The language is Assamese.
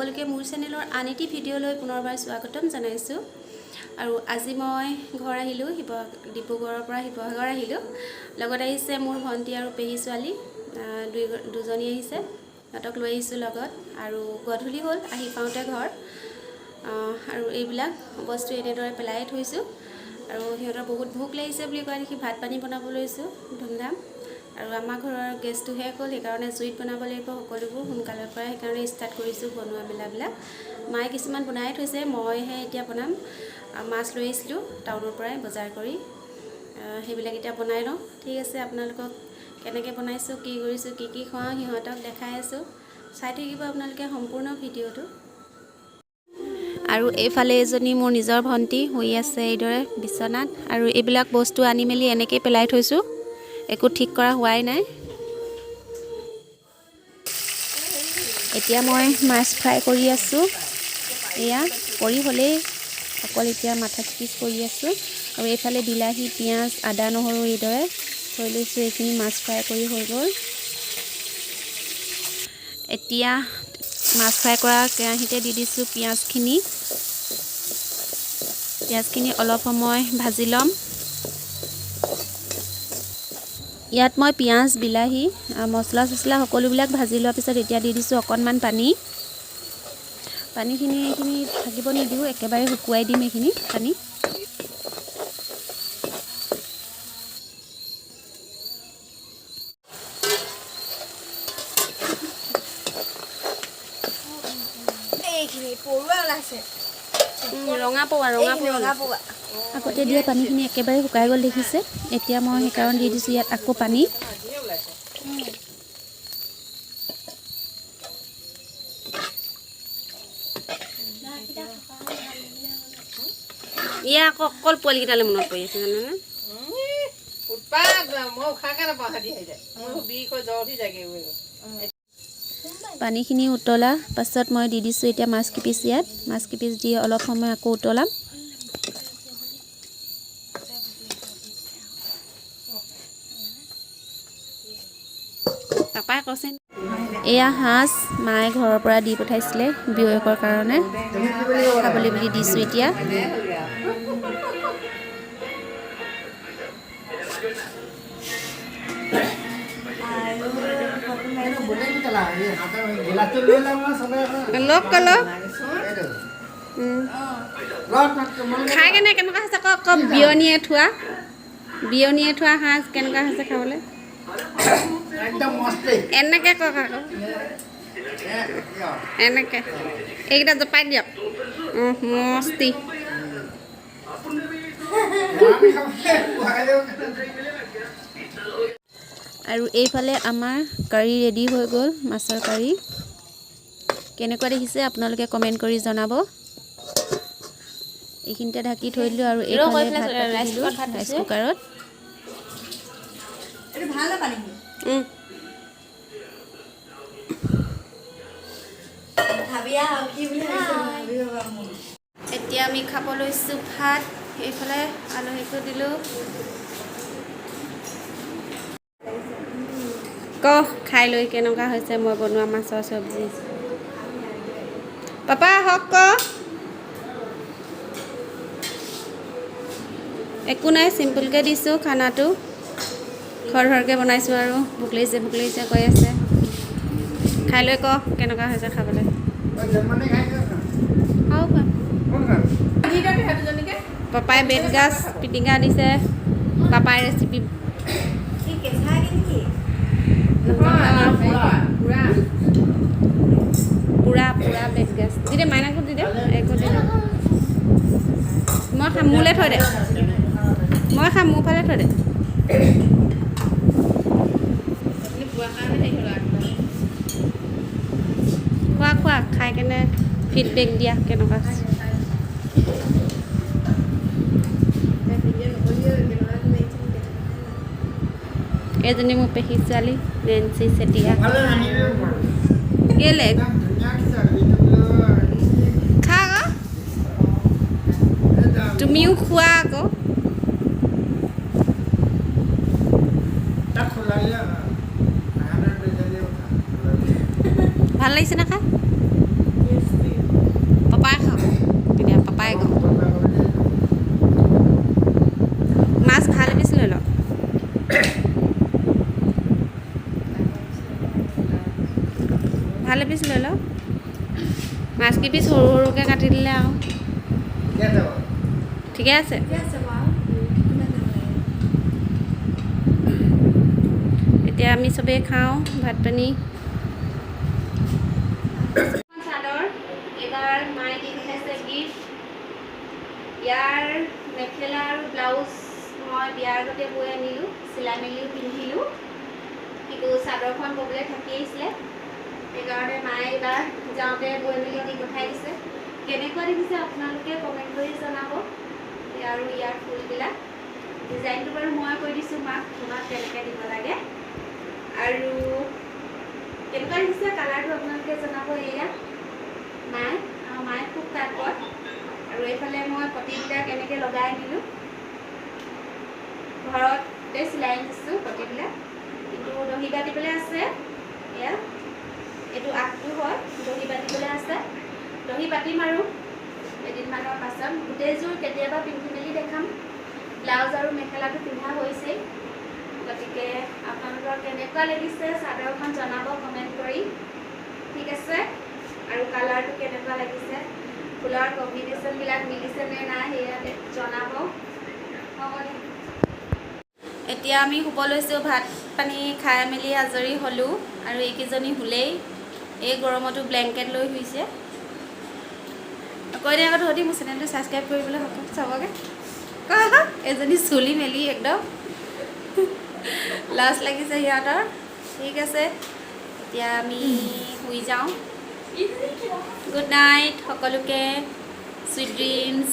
সকলোকে মোৰ চেনেলৰ আন এটি ভিডিঅ'লৈ পুনৰবাৰ স্বাগতম জনাইছোঁ। আৰু আজি মই ঘৰ আহিলোঁ, ডিব্ৰুগড়ৰ পৰা শিৱসাগৰ আহিলোঁ। লগত আহিছে মোৰ ভণ্টি আৰু পেহী ছোৱালী দুজনী আহিছে, সিহঁতক লৈ আহিছোঁ লগত। আৰু গধূলি হ'ল আহি পাওঁতে ঘৰ, আৰু এইবিলাক বস্তু এনেদৰে পেলাই থৈছোঁ। আৰু সিহঁতৰ বহুত ভোক লাগিছে বুলি কোৱা দেখি ভাত পানী বনাব লৈছোঁ ধুমধাম। আৰু আমাৰ ঘৰৰ গেছটো শেষ হ'ল, সেইকাৰণে জুইত বনাব লাগিব সকলোবোৰ সোনকালৰ পৰাই, সেইকাৰণে ষ্টাৰ্ট কৰিছোঁ বনোৱা মেলাবিলাক। মায়ে কিছুমান বনাই থৈছে, মইহে এতিয়া বনাম। মাছ লৈ আহিছিলোঁ টাউনৰ পৰাই বজাৰ কৰি, সেইবিলাক এতিয়া বনাই লওঁ। ঠিক আছে, আপোনালোকক কেনেকৈ বনাইছোঁ, কি কৰিছোঁ, কি কি খুৱাওঁ সিহঁতক দেখাই আছোঁ। চাই থাকিব আপোনালোকে সম্পূৰ্ণ ভিডিঅ'টো। আৰু এইফালে এজনী মোৰ নিজৰ ভণ্টি শুই আছে এইদৰে বিচনাত। আৰু এইবিলাক বস্তু আনি মেলি এনেকৈ পেলাই থৈছোঁ, একো ঠিক কৰা হোৱাই নাই। এতিয়া মই মাছ ফ্ৰাই কৰি আছোঁ, এয়া কৰি হ'লেই অকল এতিয়া মাথা পিচ কৰি আছোঁ। আৰু এইফালে বিলাহী, পিঁয়াজ, আদা, নহৰু এইদৰে থৈ লৈছোঁ। এইখিনি মাছ ফ্ৰাই কৰি হৈ গ'ল। এতিয়া মাছ ফ্ৰাই কৰা কেৰাহীতে দি দিছোঁ পিঁয়াজখিনি অলপ সময় ভাজি ল'ম। ইয়াত মই পিঁয়াজ, বিলাহী, মছলা চছলা সকলোবিলাক ভাজি লোৱাৰ পিছত এতিয়া দি দিছোঁ অকণমান পানী। পানীখিনি এইখিনি থাকিব নিদিওঁ, একেবাৰে শুকুৱাই দিম এইখিনি পানী। ৰঙা পৌৱা আগতে দিয়া পানীখিনি একেবাৰে শুকাই গ'ল দেখিছে। এতিয়া মই সেইকাৰণে দি দিছোঁ ইয়াত আকৌ পানী। ইয়া আকৌ অকল পোৱালিকেইটালৈ মনত পৰি আছে জানেনে? পানীখিনি উতলা পাছত মই দি দিছোঁ এতিয়া মাছ কিপিচ। ইয়াত মাছ কিপিচ দি অলপ সময় আকৌ উতলাম। পাপাই কৈছে এয়া সাজ মায়ে ঘৰৰ পৰা দি পঠাইছিলে বিয়েকৰ কাৰণে, খাবলৈ বুলি দিছোঁ এতিয়া। খাই কেনে কেনেকুৱা হৈছে আকৌ বিয়নীয়ে থোৱা সাজ কেনেকুৱা হৈছে খাবলৈ? এনেকৈ কওক আকৌ, এনেকৈ এইকেইটা জপাই দিয়ক। মস্তি আৰু এইফালে আমাৰ কাৰী ৰেডি হৈ গ'ল, মাছৰ কাৰী। কেনেকুৱা দেখিছে আপোনালোকে কমেণ্ট কৰি জনাব। এইখিনিতে ঢাকি থৈ দিলোঁ আৰু এইফালে ভাত পাতি দিলোঁ ৰাইচ কুকাৰত। এতিয়া আমি খাব লৈছোঁ ভাত। এইফালে আলহীকো দিলোঁ। খাই লৈ কেনেকুৱা হৈছে মই বনোৱা মাছৰ চব্জি। পাপা আহক একো নাই, চিম্পুলকৈ দিছোঁ খানাটো। খৰকৈ বনাইছোঁ আৰু ভোক লাগিছে কৈ আছে। খাই লৈ কেনেকুৱা হৈছে খাবলৈ। পাপাই বেতগাজ পিটিকা দিছে, পাপাই ৰেচিপি। পুৰা বেতগাজ দি দে, মাইনাকো দি দে, একো দি দে। মই খাম, মোলৈ থৈ দে, মই খাম, মোৰ ফালে থৈ দে। খোৱা খাই কেনে ফিডবেক দিয়া কেনেকুৱা। এজনী মোৰ পেহী ছোৱালী নেন্সি চেতিয়া। কেলে খা আকৌ, তুমিও খোৱা আকৌ। ভাল লাগিছে না খাই? ভাল এপিচ লৈ লওঁ মাছ কেইপিচ সৰু সৰুকৈ কাটি দিলে আৰু ঠিকে আছে এতিয়া আমি চবেই খাওঁ ভাত পানী চাদৰ এইবাৰ মায়ে দি পঠাইছে গিফ্ট ইয়াৰ মেখেলা আৰু ব্লাউজ মই বিয়াৰ আগতে বৈ আনিলোঁ চিলাই মেলিও পিন্ধিলোঁ কিন্তু চাদৰখন ববলৈ থাকি আহিছিলে সেইকাৰণে মায়ে এইবাৰ যাওঁতে বৈ মেলি দি পঠাই দিছে কেনেকুৱা দেখিছে আপোনালোকে কমেণ্ট কৰি জনাব আৰু ইয়াৰ ফুলবিলাক ডিজাইনটো বাৰু মই কৈ দিছোঁ মাক তোমাক কেনেকৈ দিব লাগে আৰু কেনেকুৱা দেখিছে কালাৰটো আপোনালোকে জনাব এয়া মায়ে খুব তাত কয় আৰু এইফালে মই পতিবিলাক এনেকৈ লগাই দিলোঁ ঘৰতে চিলাই দিছোঁ পতিবিলাক কিন্তু দহি বাতিবলৈ আছে এয়া এইটো আগটো হয় দহি বাতিবলৈ আছে দহি বাতিম আৰু এদিনমানৰ পাছত গোটেইযোৰ কেতিয়াবা পিন্ধি মেলি দেখাম ব্লাউজ আৰু মেখেলাটো পিন্ধা হৈছেই গতিকে আপোনালোকৰ কেনেকুৱা লাগিছে চাদৰখন জনাব কমেণ্ট কৰি ঠিক আছে আৰু কালাৰটো কেনেকুৱা লাগিছে ফুলৰ কম্বিনেশ্যনবিলাক মিলিছেনে নাই সেয়া জনাব হ'ব দে এতিয়া আমি শুব লৈছোঁ ভাত পানী খাই মেলি আজৰি হ'লোঁ আৰু এইকেইজনী শুলেই এই গৰমতো ব্লেংকেট লৈ শুইছে কৈ দিয়া আগত সতি মোৰ চেনেলটো ছাবস্ক্ৰাইব কৰিবলৈ হ'ব চাবগৈ এজনী চুলি মেলি একদম লাজ লাগিছে সিহঁতৰ ঠিক আছে এতিয়া আমি শুই যাওঁ গুড নাইট সকলোকে চুইট ড্ৰিমছ